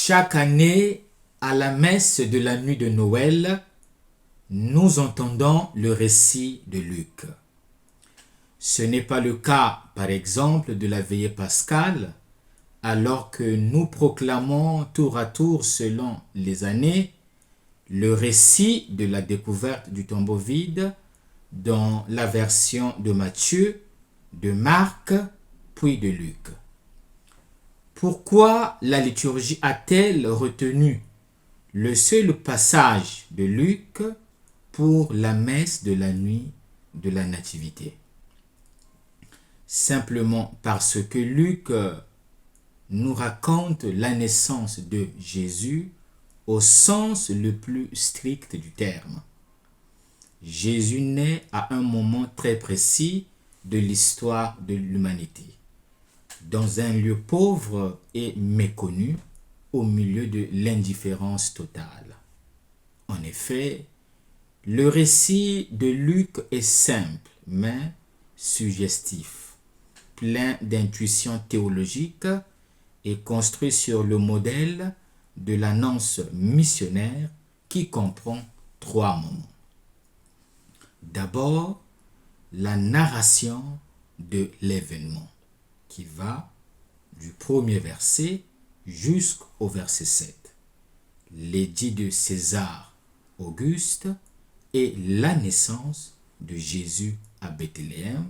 Chaque année, à la messe de la nuit de Noël, nous entendons le récit de Luc. Ce n'est pas le cas, par exemple, de la veillée pascale, alors que nous proclamons tour à tour, selon les années, le récit de la découverte du tombeau vide dans la version de Matthieu, de Marc, puis de Luc. Pourquoi la liturgie a-t-elle retenu le seul passage de Luc pour la messe de la nuit de la Nativité? Simplement parce que Luc nous raconte la naissance de Jésus au sens le plus strict du terme. Jésus naît à un moment très précis de l'histoire de l'humanité, dans un lieu pauvre et méconnu, au milieu de l'indifférence totale. En effet, le récit de Luc est simple, mais suggestif, plein d'intuitions théologiques et construit sur le modèle de l'annonce missionnaire qui comprend 3 moments. D'abord, la narration de l'événement qui va du premier verset jusqu'au verset 7. L'édit de César Auguste et la naissance de Jésus à Bethléem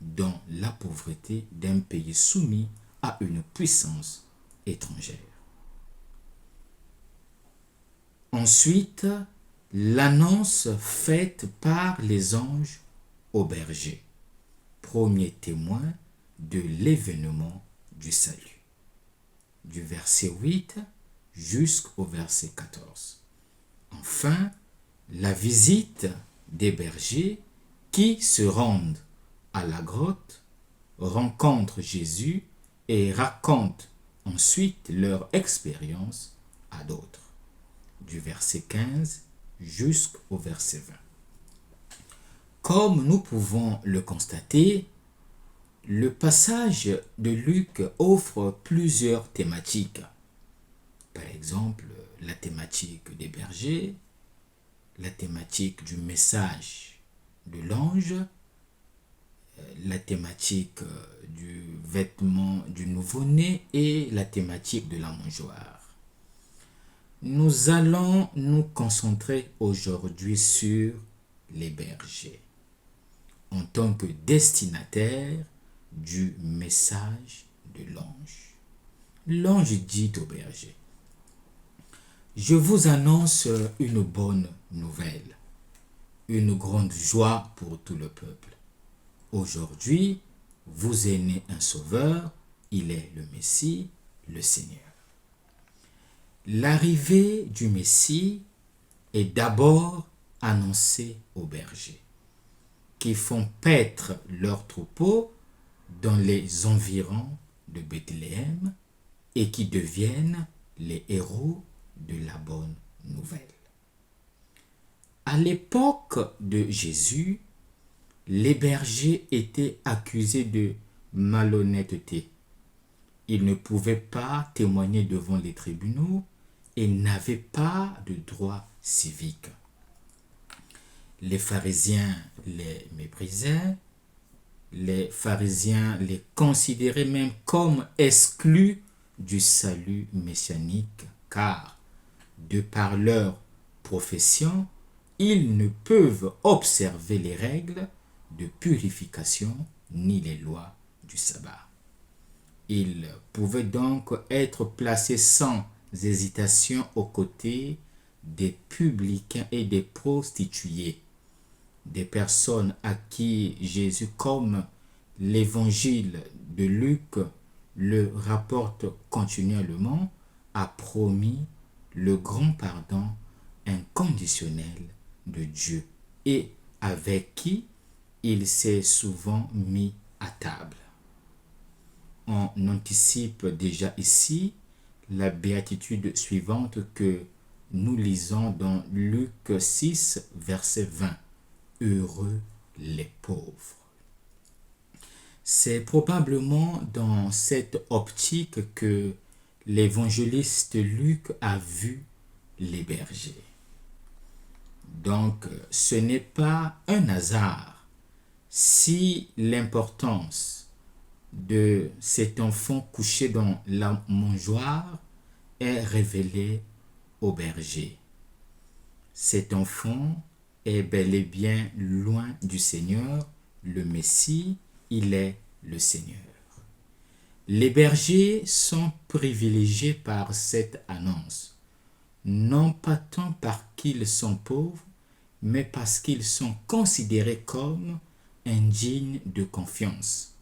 dans la pauvreté d'un pays soumis à une puissance étrangère. Ensuite, l'annonce faite par les anges aux bergers, premier témoin de l'événement du salut, du verset 8 jusqu'au verset 14. Enfin, la visite des bergers qui se rendent à la grotte, rencontrent Jésus et racontent ensuite leur expérience à d'autres, du verset 15 jusqu'au verset 20. Comme nous pouvons le constater, le passage de Luc offre plusieurs thématiques. Par exemple, la thématique des bergers, la thématique du message de l'ange, la thématique du vêtement du nouveau-né et la thématique de la mangeoire. Nous allons nous concentrer aujourd'hui sur les bergers en tant que destinataires du message de l'ange. L'ange dit au berger: je vous annonce une bonne nouvelle, une grande joie pour tout le peuple. Aujourd'hui, vous est né un sauveur, il est le Messie, le Seigneur. L'arrivée du Messie est d'abord annoncée aux bergers, qui font paître leurs troupeaux dans les environs de Bethléem et qui deviennent les héros de la bonne nouvelle. À l'époque de Jésus, les bergers étaient accusés de malhonnêteté. Ils ne pouvaient pas témoigner devant les tribunaux et n'avaient pas de droit civique. Les pharisiens les méprisaient, les pharisiens les considéraient même comme exclus du salut messianique, car, de par leur profession, ils ne peuvent observer les règles de purification ni les lois du sabbat. Ils pouvaient donc être placés sans hésitation aux côtés des publicains et des prostituées, des personnes à qui Jésus, comme l'évangile de Luc le rapporte continuellement, a promis le grand pardon inconditionnel de Dieu et avec qui il s'est souvent mis à table. On anticipe déjà ici la béatitude suivante que nous lisons dans Luc 6, verset 20. Heureux les pauvres. C'est probablement dans cette optique que l'évangéliste Luc a vu les bergers. Donc, ce n'est pas un hasard si l'importance de cet enfant couché dans la mangeoire est révélée au berger. Cet enfant est bel et bien loin du Seigneur, le Messie, il est le Seigneur. Les bergers sont privilégiés par cette annonce, non pas tant parce qu'ils sont pauvres, mais parce qu'ils sont considérés comme indignes de confiance,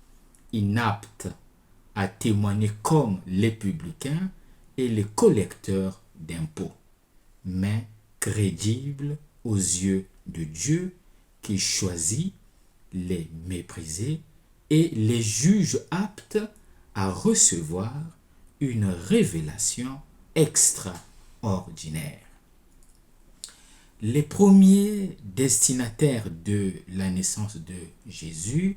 inaptes à témoigner comme les publicains et les collecteurs d'impôts, mais crédibles aux yeux de Dieu qui choisit les mépriser et les juge aptes à recevoir une révélation extraordinaire. Les premiers destinataires de la naissance de Jésus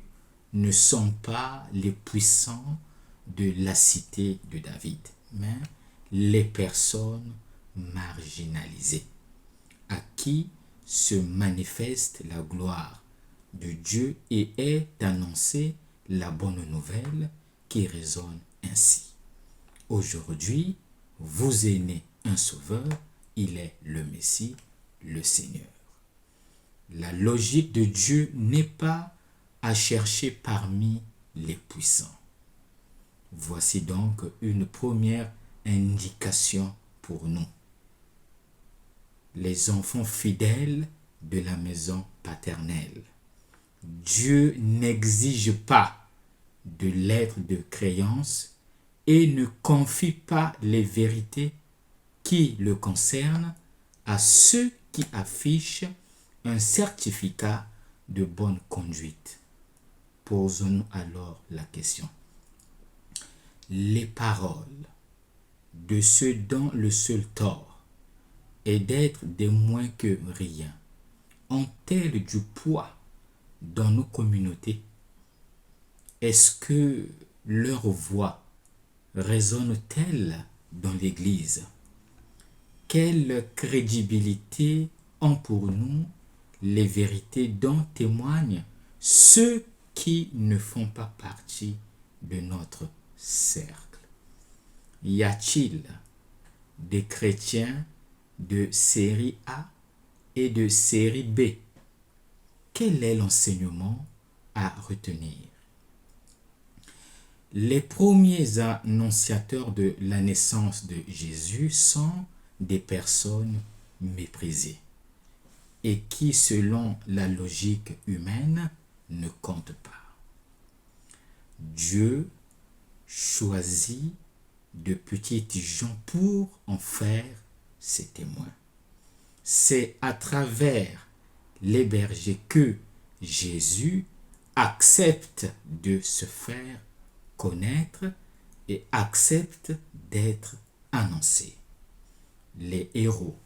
ne sont pas les puissants de la cité de David, mais les personnes marginalisées, à qui se manifeste la gloire de Dieu et est annoncée la bonne nouvelle qui résonne ainsi. Aujourd'hui, vous est né un sauveur, il est le Messie, le Seigneur. La logique de Dieu n'est pas à chercher parmi les puissants. Voici donc une première indication pour nous. Les enfants fidèles de la maison paternelle. Dieu n'exige pas de lettres de créance et ne confie pas les vérités qui le concernent à ceux qui affichent un certificat de bonne conduite. Posons-nous alors la question. Les paroles de ceux dont le seul tort est d'être des moins que rien ont-elles du poids dans nos communautés? Est-ce que leur voix résonne-t-elle dans l'Église? Quelle crédibilité ont pour nous les vérités dont témoignent ceux qui ne font pas partie de notre cercle? Y a-t-il des chrétiens de série A et de série B? Quel est l'enseignement à retenir? Les premiers annonciateurs de la naissance de Jésus sont des personnes méprisées et qui, selon la logique humaine, ne comptent pas. Dieu choisit de petites gens pour en faire ses témoins. C'est à travers les bergers que Jésus accepte de se faire connaître et accepte d'être annoncé. Les héros,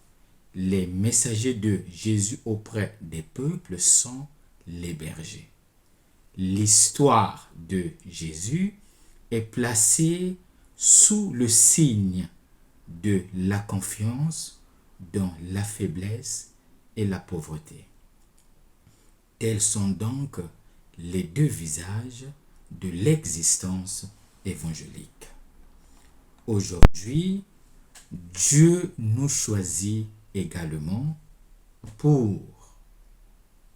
les messagers de Jésus auprès des peuples sont les bergers. L'histoire de Jésus est placée sous le signe de la confiance dans la faiblesse et la pauvreté. Tels sont donc les deux visages de l'existence évangélique. Aujourd'hui, Dieu nous choisit également pour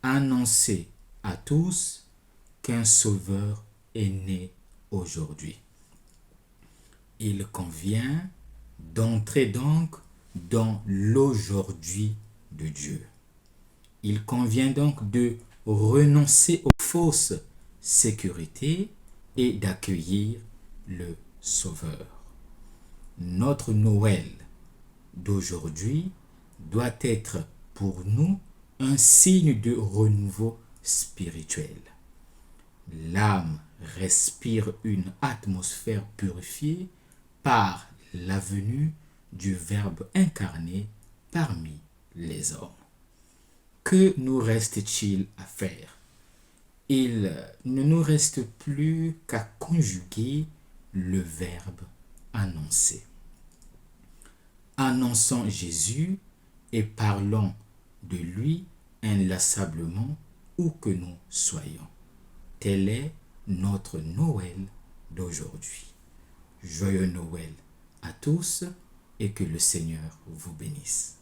annoncer à tous qu'un sauveur est né aujourd'hui. Il convient d'entrer donc dans l'aujourd'hui de Dieu. Il convient donc de renoncer aux fausses sécurités et d'accueillir le Sauveur. Notre Noël d'aujourd'hui doit être pour nous un signe de renouveau spirituel. L'âme respire une atmosphère purifiée par la venue du Verbe incarné parmi les hommes. Que nous reste-t-il à faire? Il ne nous reste plus qu'à conjuguer le verbe annoncer. annonçons Jésus et parlons de lui inlassablement où que nous soyons. Tel est notre Noël d'aujourd'hui. Joyeux Noël à tous et que le Seigneur vous bénisse.